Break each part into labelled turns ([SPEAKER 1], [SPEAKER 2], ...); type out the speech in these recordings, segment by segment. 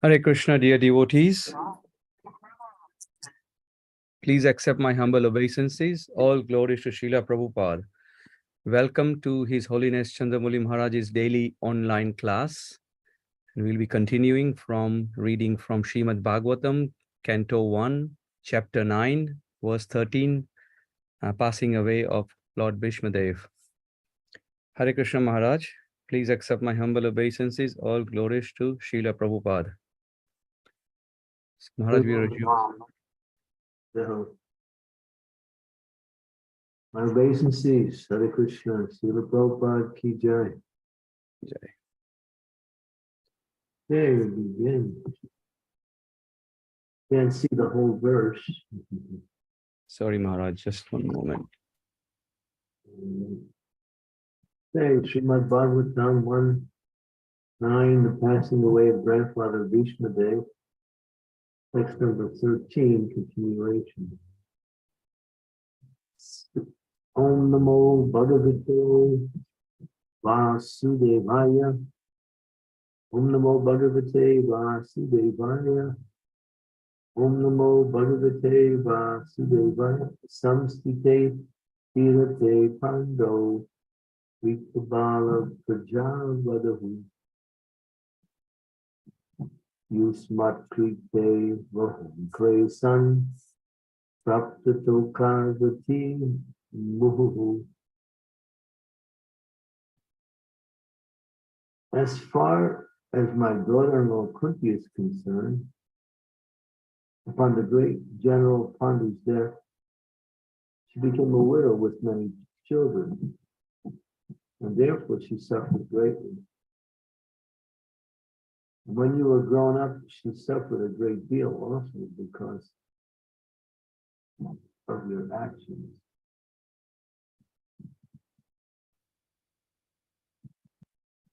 [SPEAKER 1] Hare Krishna, dear devotees. Please accept my humble obeisances. All glories to Srila Prabhupada. Welcome to His Holiness Candramauli Maharaj's daily online class. And we'll be continuing from reading from Srimad Bhagavatam, Canto 1, Chapter 9, verse 13, passing away of Lord Bhishmadev. Hare Krishna Maharaj, please accept my humble obeisances. All glories to Srila Prabhupada. Maharaj, we resume.
[SPEAKER 2] My obeisances, Hare Krishna, Srila Prabhupada ki jai.
[SPEAKER 1] Jai.
[SPEAKER 2] There we begin. Can't see the whole verse.
[SPEAKER 1] Sorry, Maharaj, just one moment.
[SPEAKER 2] Okay, Srimad Bhagavatam 1:9, the passing away of grandfather Bhishmadev. Text number 13, continuation. Om Namo Bhagavate Vasudevaya. Om Namo Bhagavate Vasudevaya. Om Namo Bhagavate Vasudevaya. Samstite Tirate Pando Vikabala Prajavadahu. Yusmat Krite Vaham San Praptato Karvati Muhu. As far as my daughter-in-law Kunti is concerned, upon the great General Pandu's death, she became a widow with many children, and therefore she suffered greatly. When you were grown up, she suffered a great deal also because of your actions.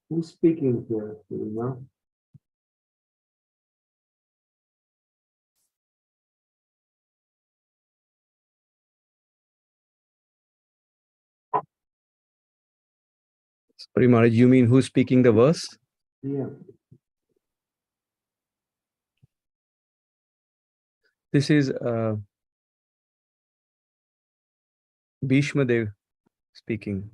[SPEAKER 2] Who's speaking here? Do you know?
[SPEAKER 1] Sorry, Maharaj, you mean who's speaking the verse?
[SPEAKER 2] Yeah.
[SPEAKER 1] This is Bhishmadev speaking.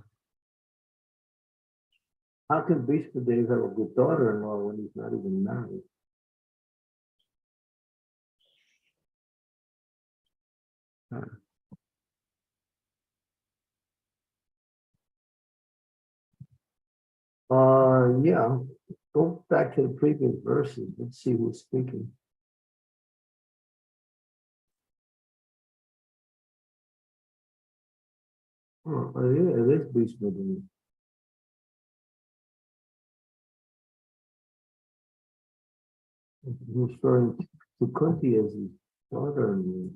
[SPEAKER 2] How can Bhishmadev have a good daughter-in-law when he's not even married? Yeah. Go back to the previous verses. Let's see who's speaking. Oh, yeah, it is Bhishmadev. He's referring to Kunti as his daughter-in-law.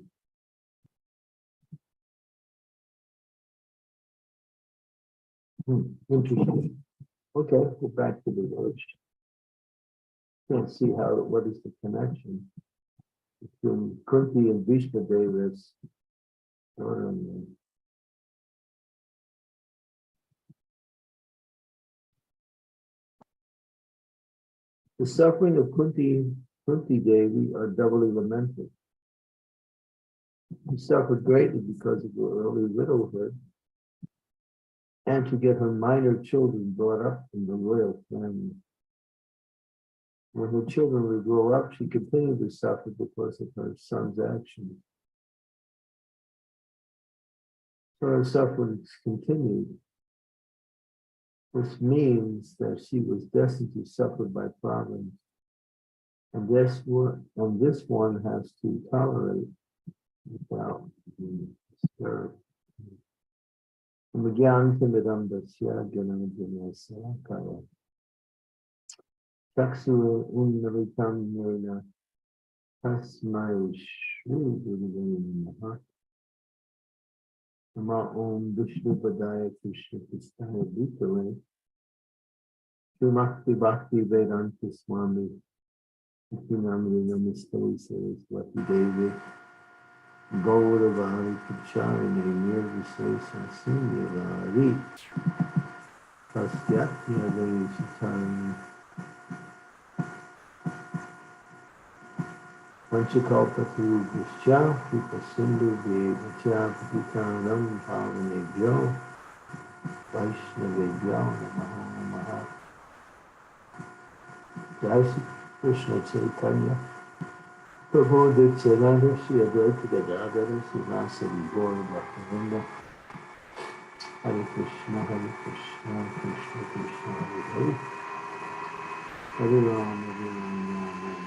[SPEAKER 2] Interesting. Okay, go back to the verse. Can't see what is the connection between Kunti and Bhishmadev as daughter-in-law. The suffering of Kunti Devi are doubly lamented. She suffered greatly because of her early widowhood and to get her minor children brought up in the royal family. When her children would grow up, she continued to suffer because of her son's actions. So her sufferings continued. This means that she was destined to suffer by providence, and this one has to tolerate without being disturbed. Taksu Unritam Nena Tasmai Shri Guru Nama Om Vishnu Padaya Krishna Kristaya Bhutale Shumakti Bhakti Vedanta Swami Namri Namaste Saraswati Devi Gauravari Kuchari Nirvisesa Sinyavari Tasyatya Devi Sitani Panchakalpatarubhishya Kripa Sindhu Devacha Patitanam Pavanebhyo Vaishnavebhyo Namaha Namaha. Jai Shri Krishna Chaitanya Prabhu Nityananda Shri Advaita Gadadhara Srivasadi Gaura Bhaktivinoda Hare Krishna Krishna Krishna Hare Hare Hare Rama Rama Hare.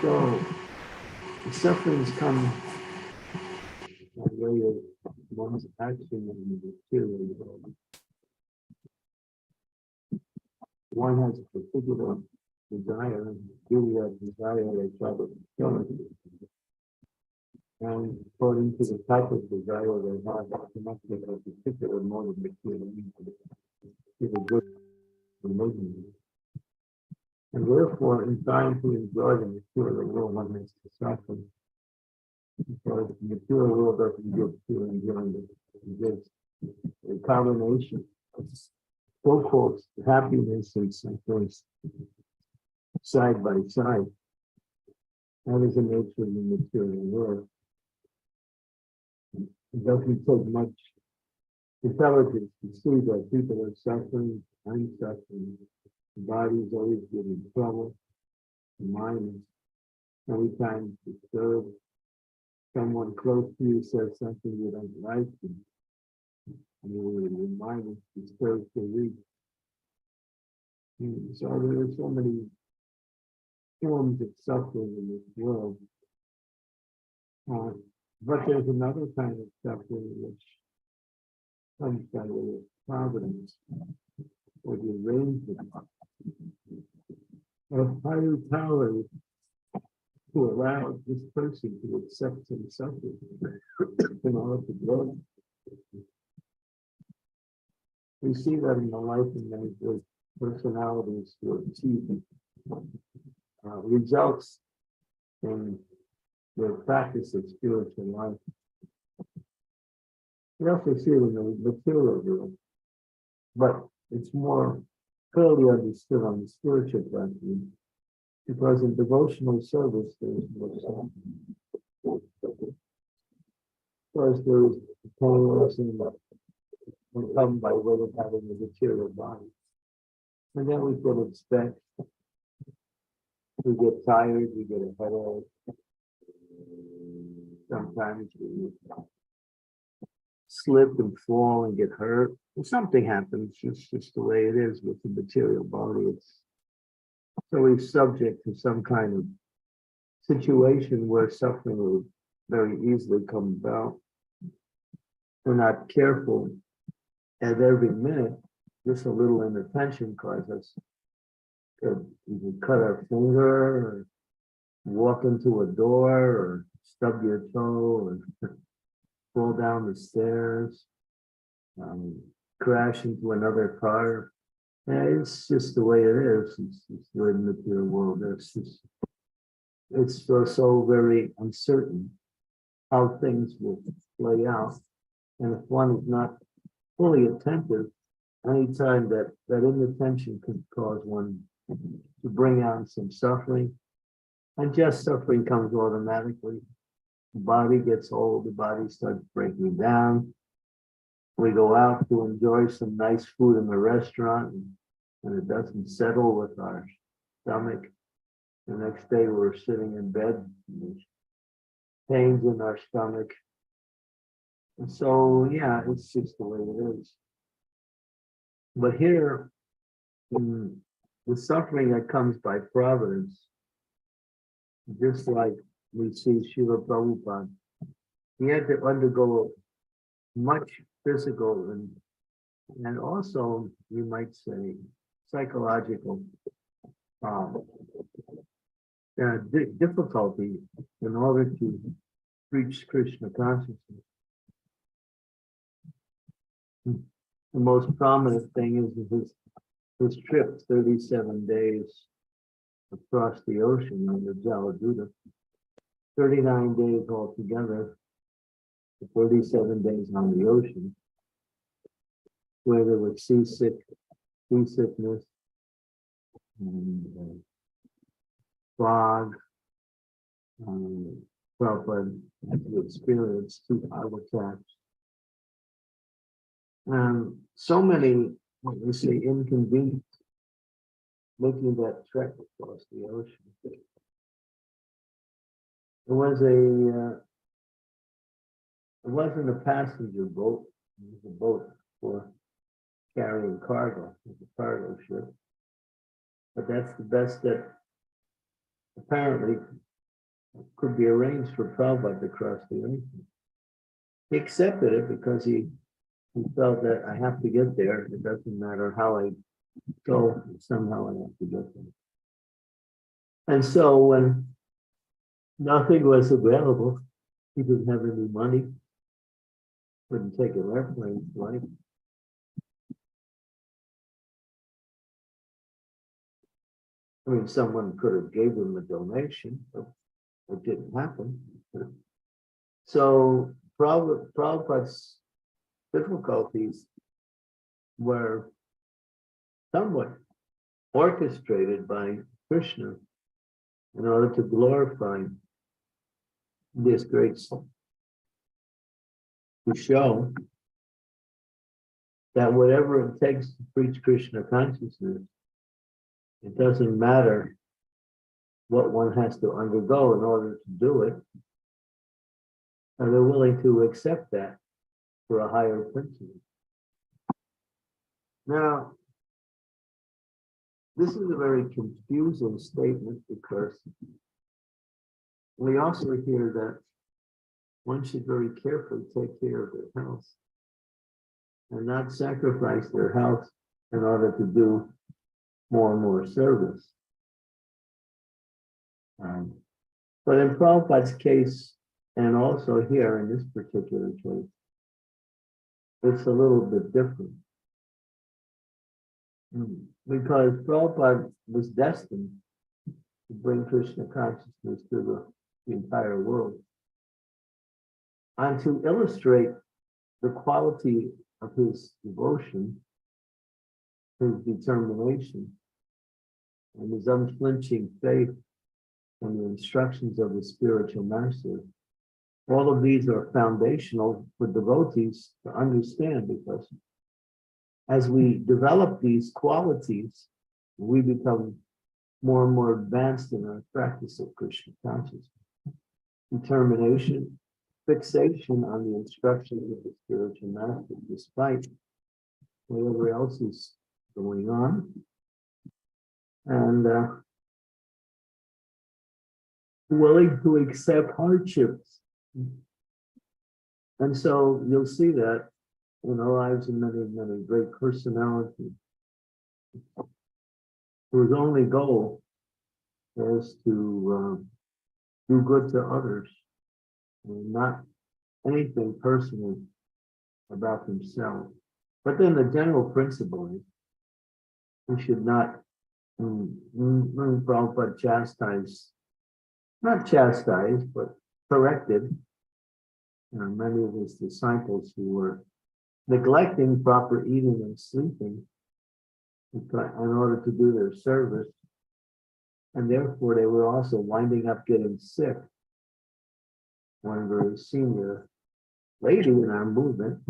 [SPEAKER 2] So the sufferings come by way of one's action in the material world. One has a particular desire, and due to that desire, they try to kill it. And according to the type of desire they have, they must get a particular mode of material to the good religion. And therefore, in trying to enjoy the material world, one has to suffer. Because the material world doesn't give to enjoyment. It gives a combination of so-called happiness and suffering side by side. That is the nature of the material world. It doesn't take much intelligence to see that people are suffering, I'm suffering. The body is always getting trouble. The mind is many times disturbed. Someone close to you says something you don't like, and your mind is disturbed for weeks. So there are so many forms of suffering in this world. But there's another kind of suffering which comes by way of providence, or the arrangement of higher powers to allow this person to accept some suffering in order to grow. We see that in the life of many great personalities who achieve results in their practice of spiritual life. We also see it in the material world, but it's more clearly understood on the spiritual platform, because in devotional service there's no suffering. Because there is pain will come by way of having a material body. And then we can expect, we get tired, we get a headache. Sometimes we slip and fall and get hurt. If something happens, it's just the way it is with the material body. It's always subject to some kind of situation where suffering will very easily come about. We're not careful at every minute. Just a little inattention causes us. You can cut our finger, or walk into a door, or stub your toe, or fall down the stairs, crash into another car. And it's just the way it is. It's the way the material world is. It's so very uncertain how things will play out. And if one is not fully attentive, anytime that inattention could cause one to bring on some suffering, and just suffering comes automatically. The body gets old, the body starts breaking down. We go out to enjoy some nice food in the restaurant, and it doesn't settle with our stomach. The next day we're sitting in bed, and there's pains in our stomach. And so, yeah, it's just the way it is. But here, in the suffering that comes by providence, just like we see Srila Prabhupada, he had to undergo much physical and also, you might say, psychological difficulty in order to reach Krishna consciousness. The most prominent thing is his trip, 37 days across the ocean on the Jaladuta, 39 days altogether. the 47 days on the ocean, where there was seasickness, and fog. Prabhupada had to experience 2 heart attacks. So many, what we say, inconvenience making that trek across the ocean. It wasn't a passenger boat, it was a boat for carrying cargo, it was a cargo ship. But that's the best that apparently could be arranged for Prabhupada to cross the ocean. He accepted it because he felt that I have to get there. It doesn't matter how I go, somehow I have to get there. And so when nothing was available, he didn't have any money, couldn't take an airplane flight. I mean, someone could have gave him a donation, but it didn't happen. So Prabhupada's difficulties were somewhat orchestrated by Krishna in order to glorify this great soul, to show that whatever it takes to preach Krishna consciousness, it doesn't matter what one has to undergo in order to do it, and they're willing to accept that for a higher principle. Now, this is a very confusing statement because we also hear that one should very carefully take care of their health and not sacrifice their health in order to do more and more service. But in Prabhupada's case, and also here in this particular case, it's a little bit different. Because Prabhupada was destined to bring Krishna consciousness to the entire world. And to illustrate the quality of his devotion, his determination, and his unflinching faith in the instructions of the spiritual master, all of these are foundational for devotees to understand, because as we develop these qualities, we become more and more advanced in our practice of Krishna consciousness. Determination, fixation on the instructions of the spiritual master, despite whatever else is going on, and willing to accept hardships. And so you'll see that in the lives of many, many great personalities, whose only goal is to do good to others, and not anything personal about themselves. But then the general principle is we should not, Prabhupada chastised, not chastised, but corrected many of his disciples who were neglecting proper eating and sleeping in order to do their service, and therefore they were also winding up getting sick. One very senior lady in our movement,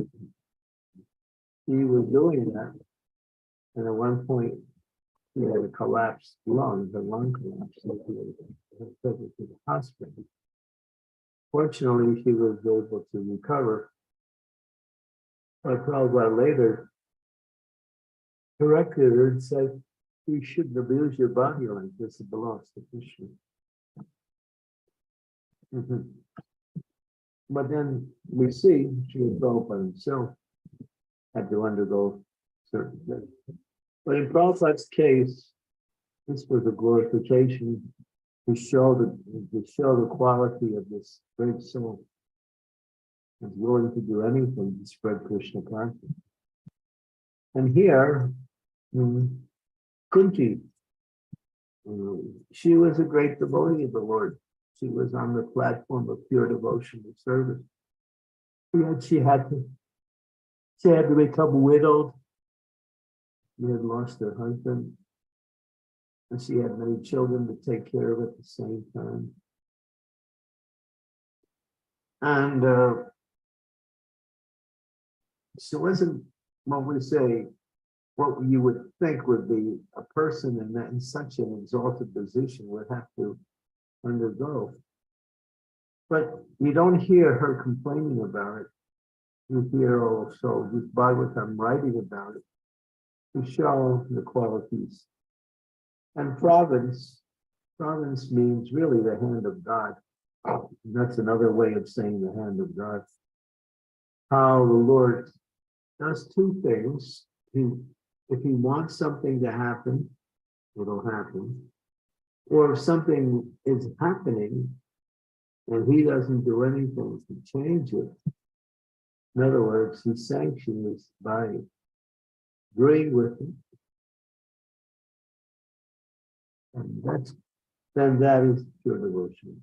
[SPEAKER 2] she was doing that, and at one point she had a collapsed lung, her lung collapsed, so she was taken to the hospital. Fortunately, she was able to recover. But Prabhupada later corrected her and said, you shouldn't abuse your body like this, it belongs to Krishna. But then we see Srila Prabhupada himself had to undergo certain things. But in Prabhupada's case, this was a glorification to show the quality of this great soul. Is willing to do anything to spread Krishna consciousness. And here, Kunti, she was a great devotee of the Lord. She was on the platform of pure devotional service. Yet she had to become widowed. She had lost her husband, and she had many children to take care of at the same time. And she wasn't what we say, what you would think would be a person in such an exalted position would have to undergo. But you don't hear her complaining about it. You hear also this Bhagavatam writing about it to show the qualities. And providence means really the hand of God. That's another way of saying the hand of God. How the Lord does two things. If he wants something to happen, it'll happen. Or if something is happening and he doesn't do anything to change it, in other words, he sanctions by agreeing with it. And then that is pure devotion.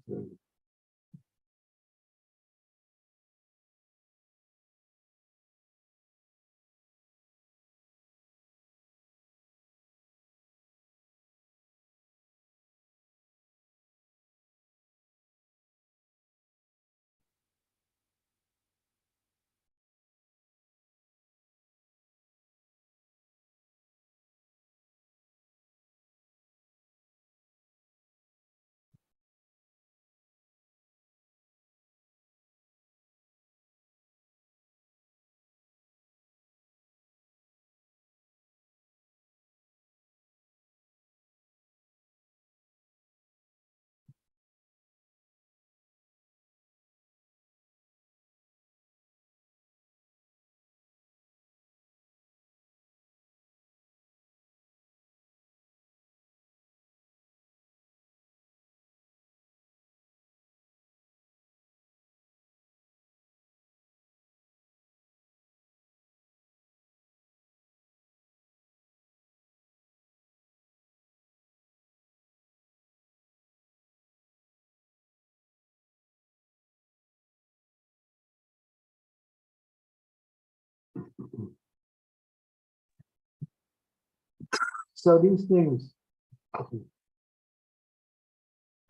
[SPEAKER 2] So these things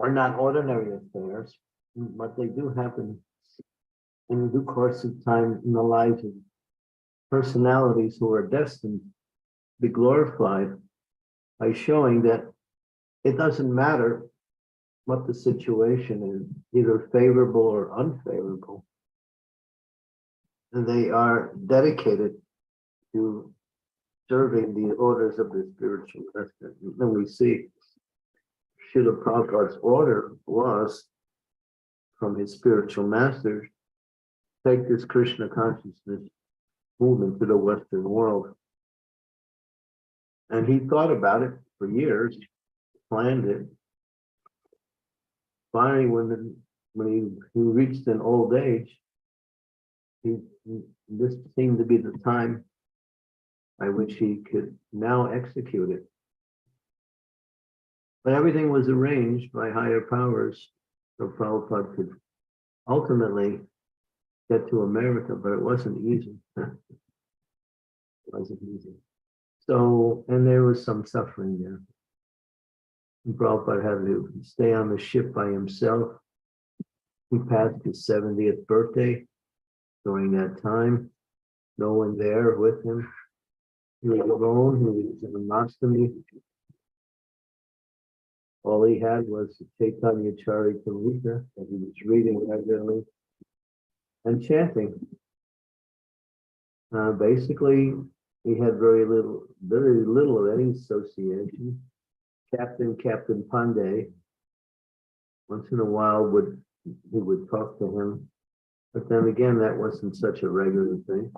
[SPEAKER 2] are not ordinary affairs, but they do happen in the due course of time in the lives of personalities who are destined to be glorified by showing that it doesn't matter what the situation is, either favorable or unfavorable. And they are dedicated to serving the orders of the spiritual master. And we see Srila Prabhupada's order was from his spiritual masters, take this Krishna consciousness movement to the Western world. And he thought about it for years, planned it. Finally, when he reached an old age, this seemed to be the time by which he could now execute it. But everything was arranged by higher powers so Prabhupada could ultimately get to America, but it wasn't easy. It wasn't easy. So, and there was some suffering there. And Prabhupada had to stay on the ship by himself. He passed his 70th birthday during that time. No one there with him. He was alone. He was in a monastery. All he had was Chaitanya Charitamrita that he was reading regularly and chanting. Basically, he had very little of any association. Captain Pandey, once in a while he would talk to him, but then again, that wasn't such a regular thing.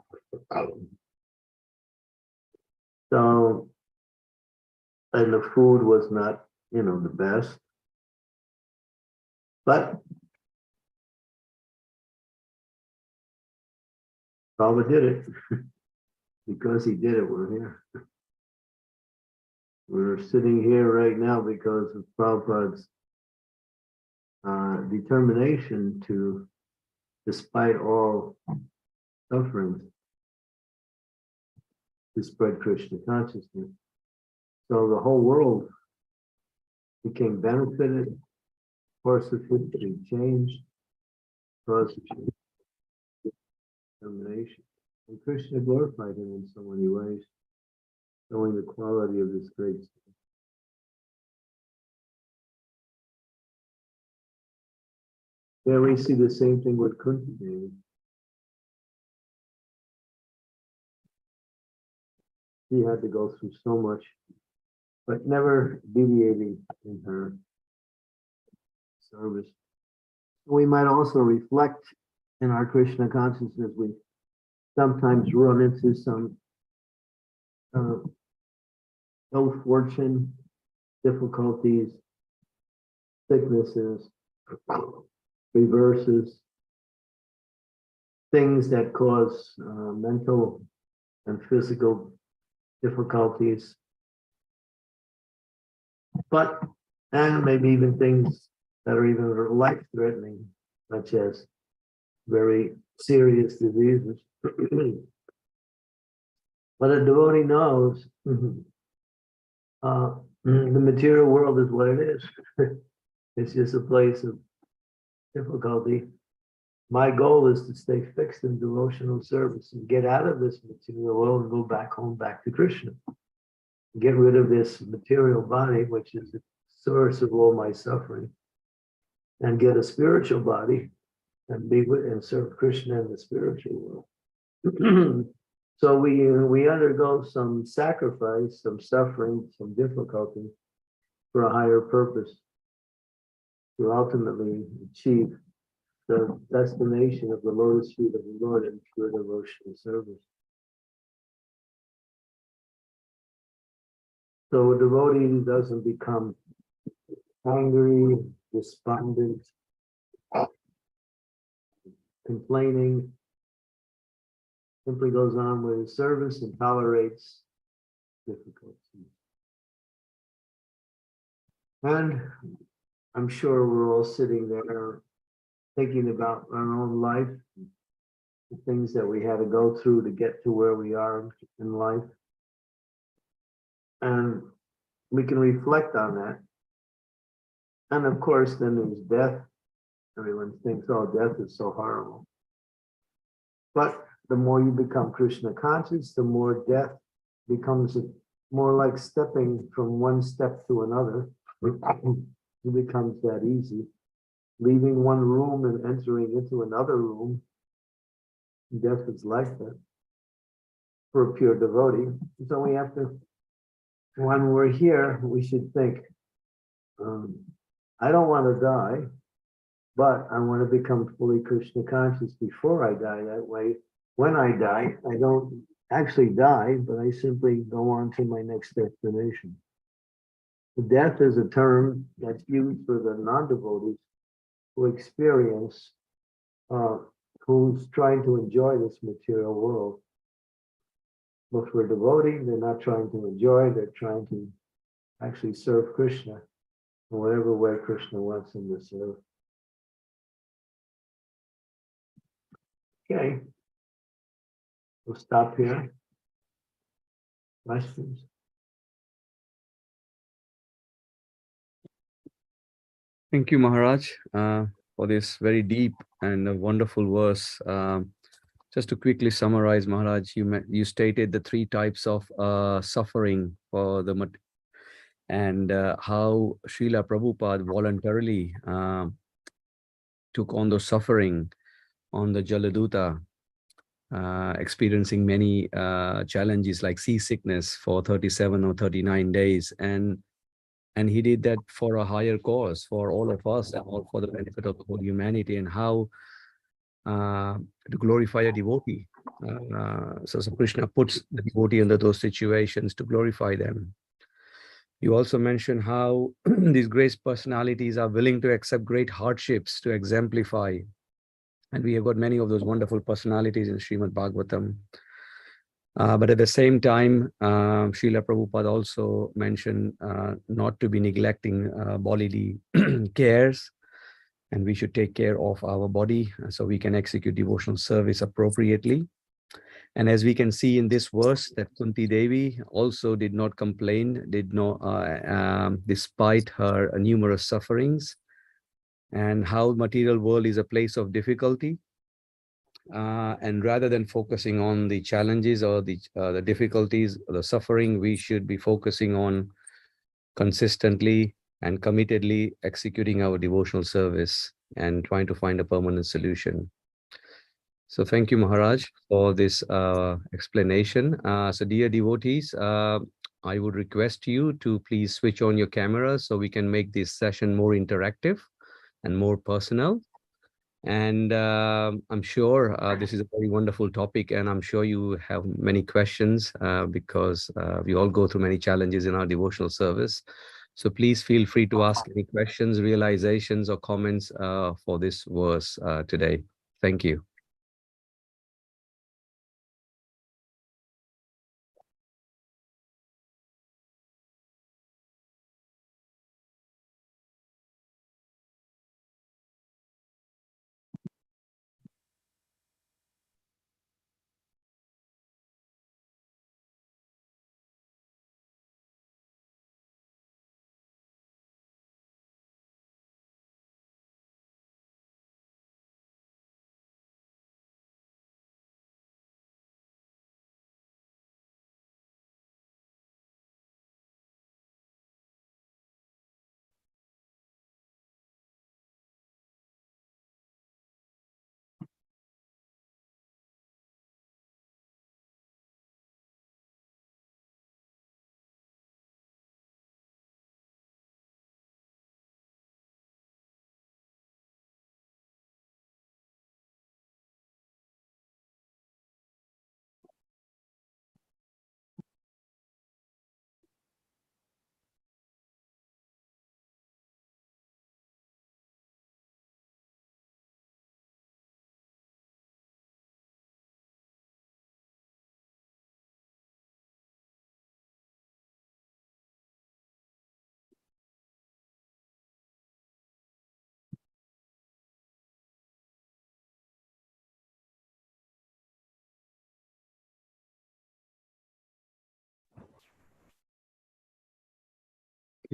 [SPEAKER 2] So, and the food was not, the best, but Prabhupada did it. Because he did it, we're here. We're sitting here right now because of Prabhupada's determination to despite all sufferings, to spread Krishna consciousness. So the whole world became benefited, course of history changed, cause of determination. And Krishna glorified him in so many ways, showing the quality of this great spirit. There we see the same thing with Kunti Devi. She had to go through so much, but never deviating in her service. We might also reflect in our Krishna consciousness. We sometimes run into some ill fortune, difficulties, sicknesses, reverses, things that cause mental and physical difficulties, and maybe even things that are even life-threatening, such as very serious diseases. But a devotee knows the material world is what it is. It's just a place of difficulty. My goal is to stay fixed in devotional service and get out of this material world and go back home, back to Krishna. Get rid of this material body, which is the source of all my suffering, and get a spiritual body and be with and serve Krishna in the spiritual world. So we undergo some sacrifice, some suffering, some difficulty for a higher purpose to ultimately achieve the destination of the lotus feet of the Lord in pure devotional service. So a devotee doesn't become angry, despondent, complaining, simply goes on with his service and tolerates difficulties. And I'm sure we're all sitting there thinking about our own life, the things that we had to go through to get to where we are in life. And we can reflect on that. And of course, then there's death. Everyone thinks, oh, death is so horrible. But the more you become Krishna conscious, the more death becomes more like stepping from one step to another. It becomes that easy. Leaving one room and entering into another room, death is like that for a pure devotee. So we have to, when we're here, we should think, I don't want to die, but I want to become fully Krishna conscious before I die. That way, when I die, I don't actually die, but I simply go on to my next destination. Death is a term that's used for the non-devotees who experience, who's trying to enjoy this material world. But for a devotee, they're not trying to enjoy, they're trying to actually serve Krishna in whatever way Krishna wants them to serve. Okay, we'll stop here. Questions?
[SPEAKER 1] Thank you, Maharaj, for this very deep and a wonderful verse. Just to quickly summarize, Maharaj, you stated the three types of suffering for the and how Srila Prabhupada voluntarily took on those suffering on the Jaladuta, experiencing many challenges like seasickness for 37 or 39 days. And he did that for a higher cause, for all of us and all for the benefit of the whole humanity, and how to glorify a devotee. So Krishna puts the devotee under those situations to glorify them. You also mentioned how these great personalities are willing to accept great hardships to exemplify. And we have got many of those wonderful personalities in Srimad Bhagavatam. But at the same time, Srila Prabhupada also mentioned not to be neglecting bodily cares and we should take care of our body so we can execute devotional service appropriately. And as we can see in this verse, that Kunti Devi also did not complain, despite her numerous sufferings, and how material world is a place of difficulty. And rather than focusing on the challenges or the difficulties, or the suffering, we should be focusing on consistently and committedly executing our devotional service and trying to find a permanent solution. So thank you, Maharaj, for this explanation. So dear devotees, I would request you to please switch on your camera so we can make this session more interactive and more personal. And I'm sure this is a very wonderful topic, and I'm sure you have many questions because we all go through many challenges in our devotional service. So please feel free to ask any questions, realizations, or comments for this verse today. Thank you.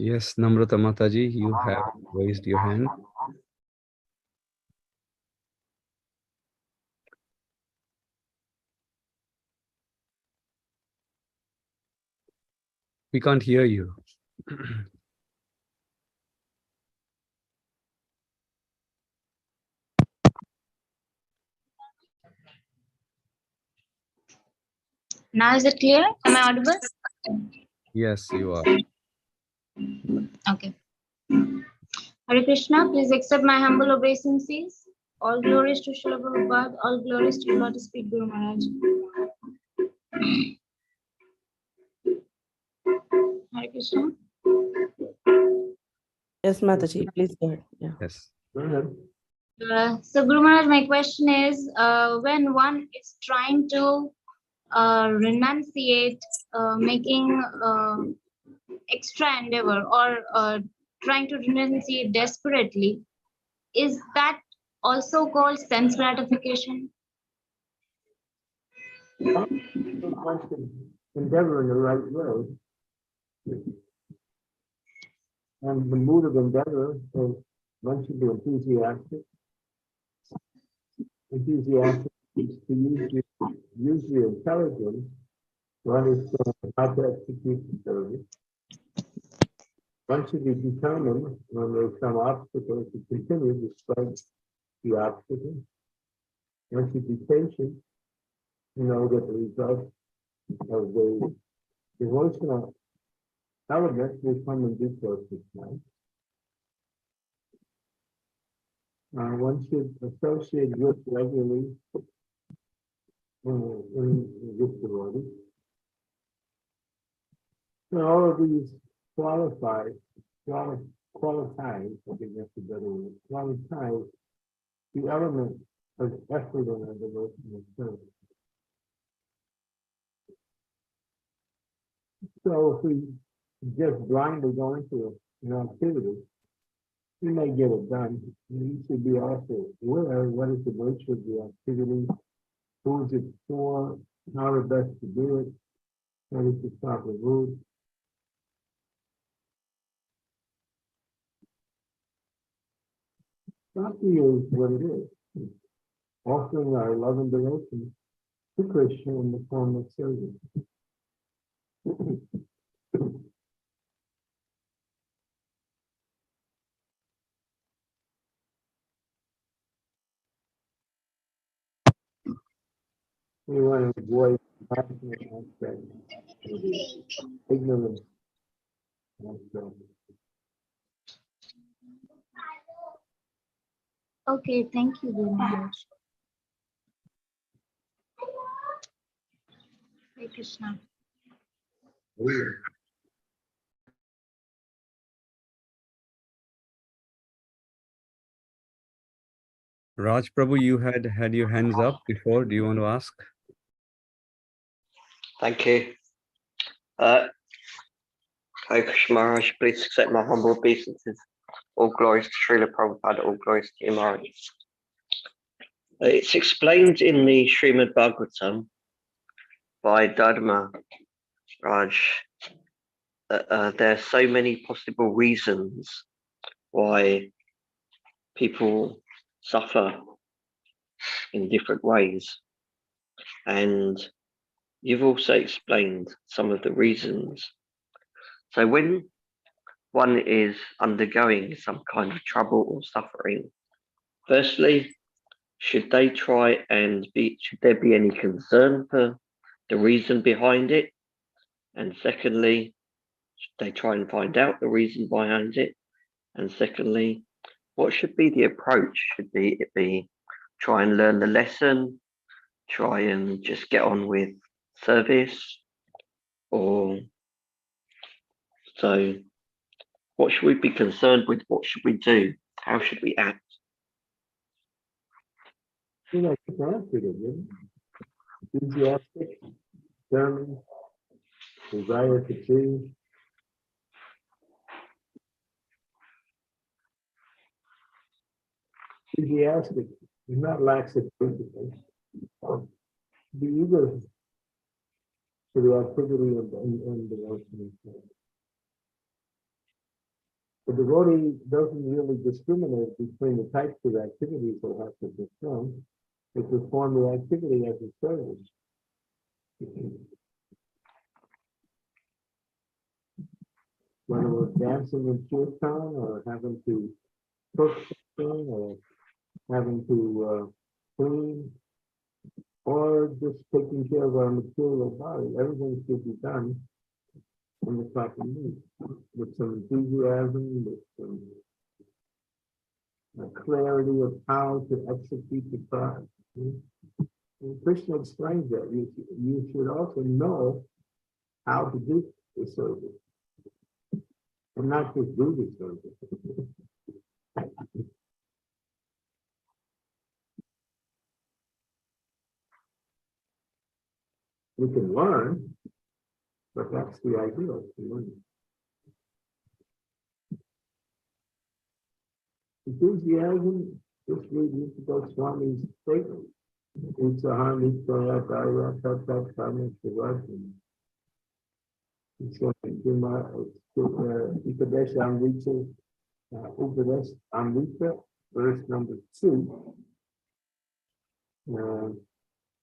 [SPEAKER 1] Yes, Namrata Mataji, you have raised your hand. We can't hear you.
[SPEAKER 3] Now is it clear? Am I audible?
[SPEAKER 1] Yes, you are.
[SPEAKER 3] Okay. Hare Krishna, please accept my humble obeisances. All glories to Srila Prabhupada, all glories to Lotus Feet Guru Maharaj. Hare Krishna.
[SPEAKER 4] Yes, Mataji, please go ahead. Yeah.
[SPEAKER 1] Yes.
[SPEAKER 2] Go ahead.
[SPEAKER 3] So Guru Maharaj, my question is, when one is trying to renunciate, making extra endeavor, or trying to renunciate desperately, is that also called sense gratification?
[SPEAKER 2] One should endeavor in the right way. And the mood of endeavor is one should be enthusiastic. Enthusiastic is to use your intelligence to understand how to execute the service. One should be determined when there's some obstacle to continue despite the obstacle. One should be patient to know that the result of the devotional element will come in due course of time. One should associate with regularly with devotee. So all of these qualifies, I think that's a better word, qualifies the element of effort in our devotional service. So if we just blindly go into an activity, You may get it done. You should be also aware of what is the nature of the activity, who is it for, how the best to do it, what is the proper route. Bhakti is what it is. Offering our love and devotion to Krishna in the form of service. We want to avoid passionate aspect, ignorance aspect.
[SPEAKER 3] Okay, thank you very much. Hare Krishna.
[SPEAKER 1] Raj Prabhu, you had your hands up before. Do you want to ask?
[SPEAKER 5] Thank you. Hare Krishna Maharaj, please accept my humble obeisances. All glories to Srila Prabhupada, all glories to you, Maharaj. It's explained in the Srimad Bhagavatam by Dharma Raj that there are so many possible reasons why people suffer in different ways. And you've also explained some of the reasons. So when one is undergoing some kind of trouble or suffering, firstly, should there be any concern for the reason behind it? And secondly, should they try and find out the reason behind it? And secondly, what should be the approach? Should it be try and learn the lesson, try and just get on with service? Or so what should we be concerned with? What should we do? How should we act?
[SPEAKER 2] You know, you can answer it, enthusiastic, determined, desire to change. Enthusiastic is not lackadaisical. Be eager for the activity and devotion. The devotee doesn't really discriminate between the types of activities they have to perform. They perform the activity as a service. Whether we're dancing in kirtan or having to cook something or having to clean or just taking care of our material body, everything should be done in the proper means with some enthusiasm, with some clarity of how to execute the process. And Krishna explains that you should also know how to do the service and not just do the service. We can learn, but that's the ideal to learn. Enthusiasm, just read into Swami's statement. Utsahani Toya Daya Tata Kama Shivajin. It's going to do my Upadesh Amrita, Upadesh Amrita, verse number 2. No,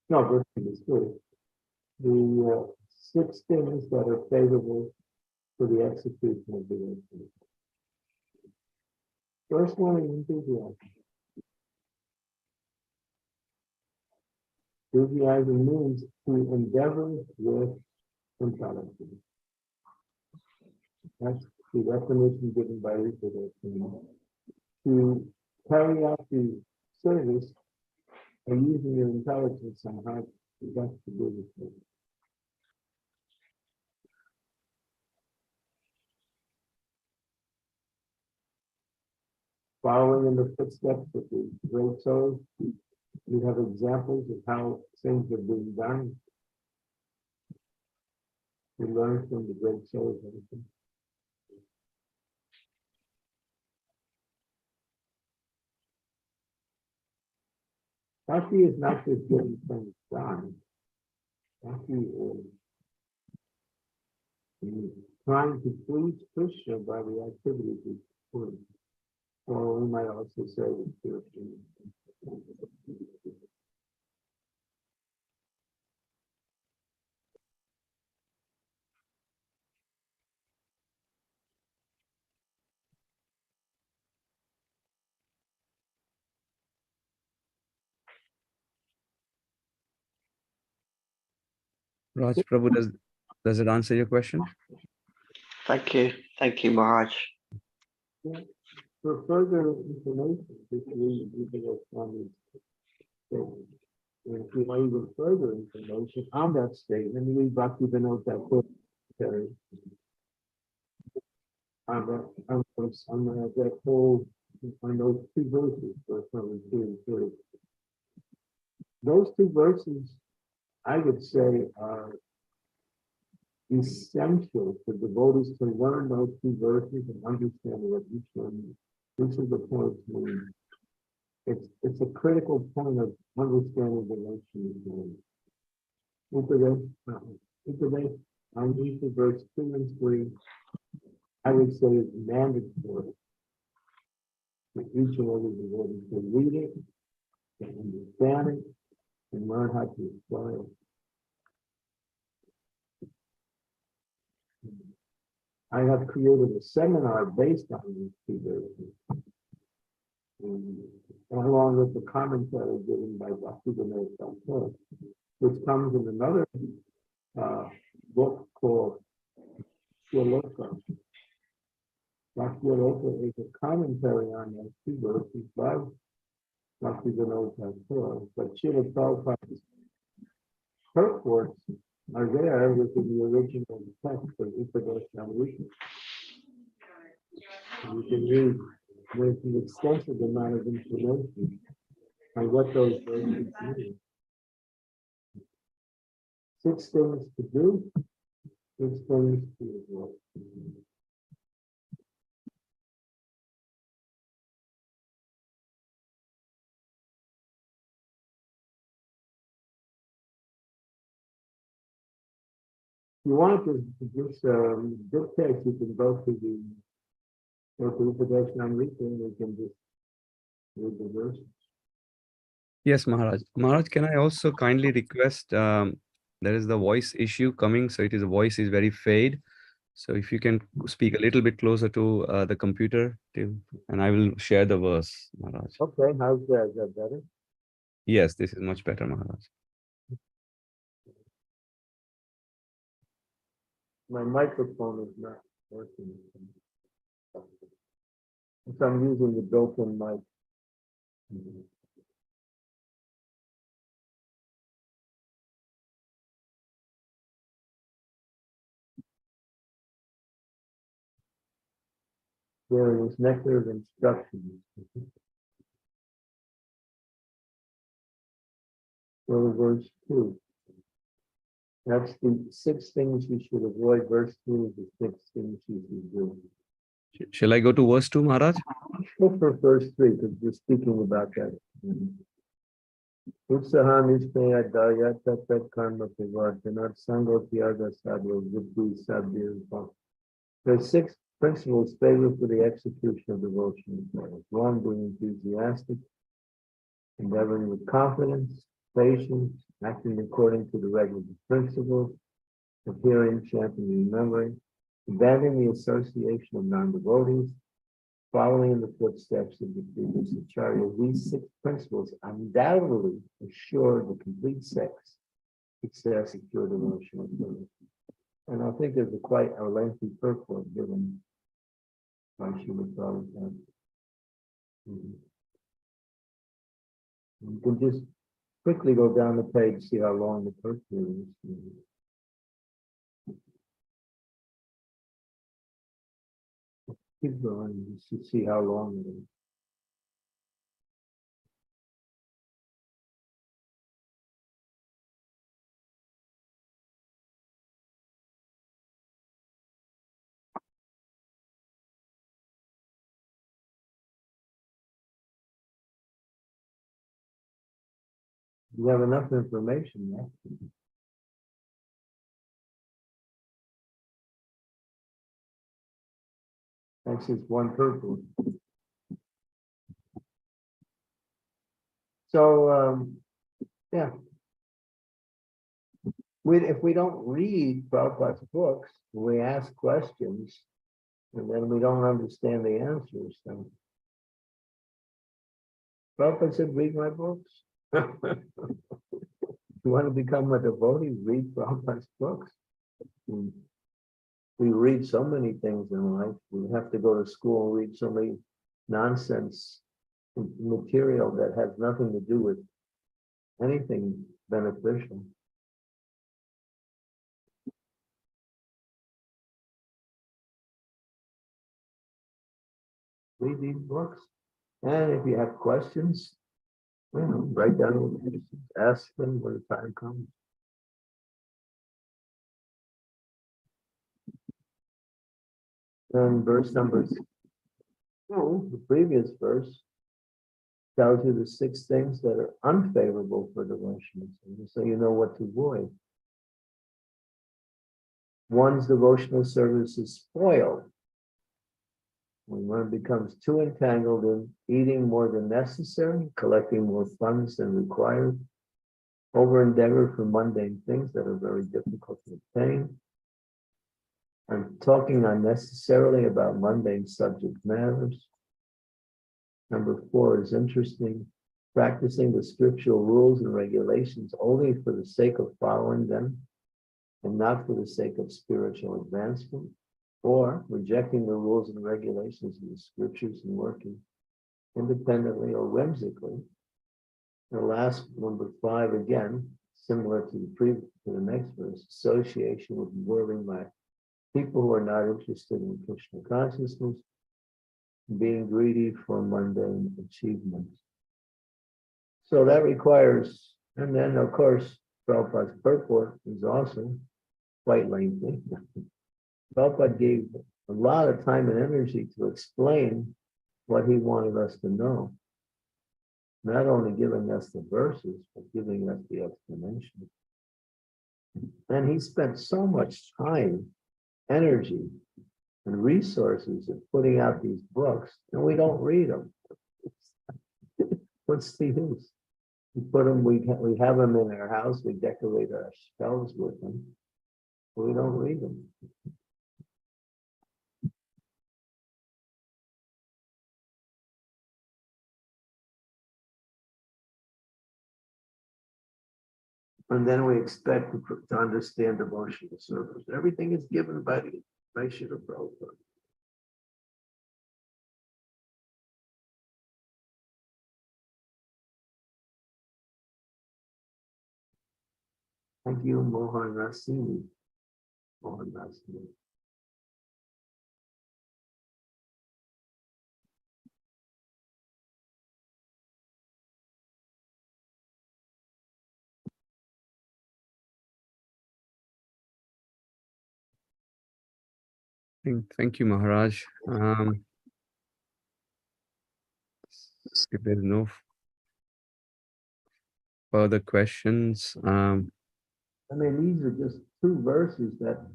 [SPEAKER 2] verse number 3. The 6 things that are favorable for the execution of the devotion. First one is enthusiasm. Enthusiasm means to endeavor with intelligence. That's the definition given by Upadesha. To carry out the service and using your intelligence somehow, that's the biggest thing. Following in the footsteps of the great souls, we have examples of how things have been done. We learn from the great souls. Bhakti is not just getting things done. Bhakti is trying to please Krishna by the activities he's doing. Or we might also say the spiritual.
[SPEAKER 1] Raj Prabhu, does it answer your question?
[SPEAKER 5] Thank you, Maharaj.
[SPEAKER 2] For further information, if you read Swami's statement, and if you want even further information on that statement, you read Bhakti Vinod Thakur on that whole, on those two verses, verse number 2 and 3. Those two verses, I would say, are essential for devotees to learn those two verses and understand what each one, each of the points mean. It's a critical point of understanding the nation of Upadesh on each of verse 2 and 3, I would say is mandatory for each and every devotee to read it, to understand it, and learn how to apply it. I have created a seminar based on these two verses, along with the commentary given by Dr. Vinod Thakur, which comes in another book called Shloka. Dr. Shloka is a commentary on those two verses by Dr. Vinod Thakur, but Srila Prabhupada's purports are there within the original text of Upadeshamrita. You can read, there's an extensive amount of information on what those verses mean. 6 things to do, 6 things to avoid. If you want to just dictate, you can go to Upadeshamrita and we can just read the verses.
[SPEAKER 1] Yes, Maharaj. Maharaj, can I also kindly request, there is the voice issue coming, so the voice is very fade. So if you can speak a little bit closer to the computer, and I will share the verse, Maharaj.
[SPEAKER 2] Okay, how's that? Is that better?
[SPEAKER 1] Yes, this is much better, Maharaj.
[SPEAKER 2] My microphone is not working. So I'm using the built-in mic. There is nectar of instructions. So verse 2. That's the 6 things you should avoid. Verse 2 is the 6 things you should do.
[SPEAKER 1] Shall I go to verse 2, Maharaj?
[SPEAKER 2] Go for verse 3, because we're speaking about that. Utsahanishmaya daya tatat karma pivartanat sango tyaga sadhya viddhi sadhya. There are 6 principles favorable for the execution of devotional prayers. 1, being enthusiastic, endeavoring with confidence, patience, acting according to the regular principles, appearing, chanting, remembering, abandoning the association of non-devotees, following in the footsteps of the previous acharya. These 6 principles undoubtedly assure the complete success of pure devotional service. And I think there's quite a lengthy purport given by Srila Prabhupada. You can just quickly go down the page, see how long the purport is. Keep going, just to see how long it is. You have enough information, yeah? That's just one purpose. So, yeah. If we don't read Prabhupada's books, we ask questions, and then we don't understand the answers, then Prabhupada said, read my books. You want to become a devotee, read Prabhupada's books. We read so many things in life. We have to go to school and read so many nonsense material that has nothing to do with anything beneficial. Read these books. And if you have questions, write down the questions, ask them when the time comes. And verse number 2, the previous verse, tells you the 6 things that are unfavorable for devotionals, so you know what to avoid. One's devotional service is spoiled when one becomes too entangled in eating more than necessary, collecting more funds than required, over endeavor for mundane things that are very difficult to obtain, and talking unnecessarily about mundane subject matters. Number 4 is interesting, practicing the scriptural rules and regulations only for the sake of following them and not for the sake of spiritual advancement, or rejecting the rules and regulations of the scriptures and working independently or whimsically. The last, number 5, again, similar to the next verse, association with whirling by people who are not interested in Krishna consciousness, being greedy for mundane achievements. So that requires, and then of course, Prabhupada's purport is also quite lengthy. Prabhupada gave a lot of time and energy to explain what he wanted us to know. Not only giving us the verses, but giving us the explanation. And he spent so much time, energy, and resources in putting out these books, and we don't read them. What's the use? We put them, we have them in our house, we decorate our shelves with them, but we don't read them. And then we expect to understand devotional service. Everything is given by Srila Prabhupada. Thank you, Mohan Rasini. Mohan Rasini.
[SPEAKER 1] Thank you, Maharaj. If there's no further questions,
[SPEAKER 2] I mean, these are just 2 verses that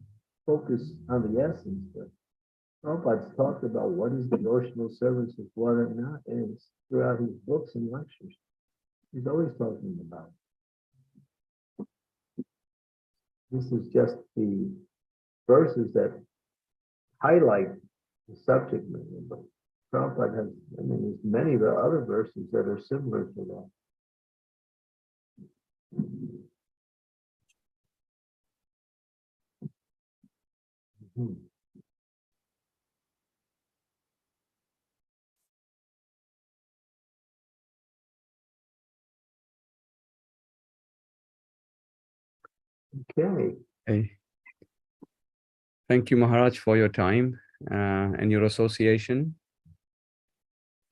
[SPEAKER 2] focus on the essence, but Prabhupada's talked about what is devotional service and what it not is throughout his books and lectures. He's always talking about it. This is just the verses that highlight the subject matter, but Prabhupada has, I mean, there's many of the other verses that are similar to that. Mhm. Okay.
[SPEAKER 1] hey. Thank you, Maharaj, for your time and your association.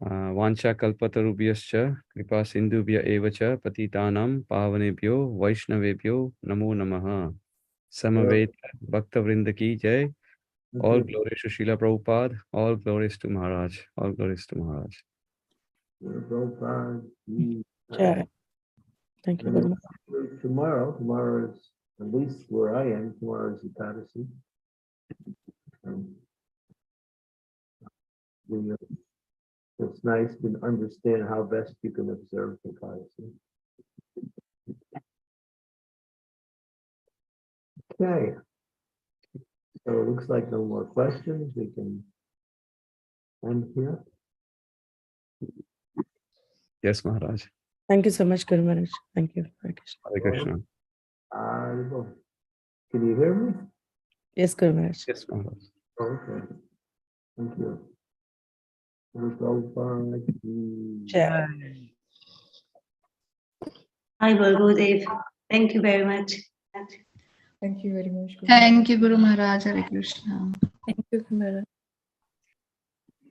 [SPEAKER 1] Vancha kalpatarubhyascha kripa sindhubhya evacha patitanam pavanebhyo vaishnavebhyo namo namaha. Samaveta Bhakta Vrinda ki jai. All glories to Srila Prabhupada. All glories to Maharaj. All glories to Maharaj.
[SPEAKER 2] Prabhupada.
[SPEAKER 4] Sure. Thank you very much.
[SPEAKER 2] Tomorrow is, at least where I am, tomorrow is Ekadasi. It's nice to understand how best you can observe Ekadasi. Okay. So it looks like no more questions. We can end here.
[SPEAKER 1] Yes, Maharaj.
[SPEAKER 4] Thank you so much, Guru Maharaj. Thank you. Hare Krishna.
[SPEAKER 1] Hare Krishna.
[SPEAKER 2] Can you hear me?
[SPEAKER 4] Yes, Guru Maharaj.
[SPEAKER 1] Yes, Maharaj.
[SPEAKER 2] Okay. Thank you. Prabhupada ki
[SPEAKER 4] Jai.
[SPEAKER 6] Hi, Gurudev. Thank you very much.
[SPEAKER 7] Thank you very much. Guru.
[SPEAKER 8] Thank you, Guru Maharaj. Hare Krishna.
[SPEAKER 7] Thank you, Guru Maharaj.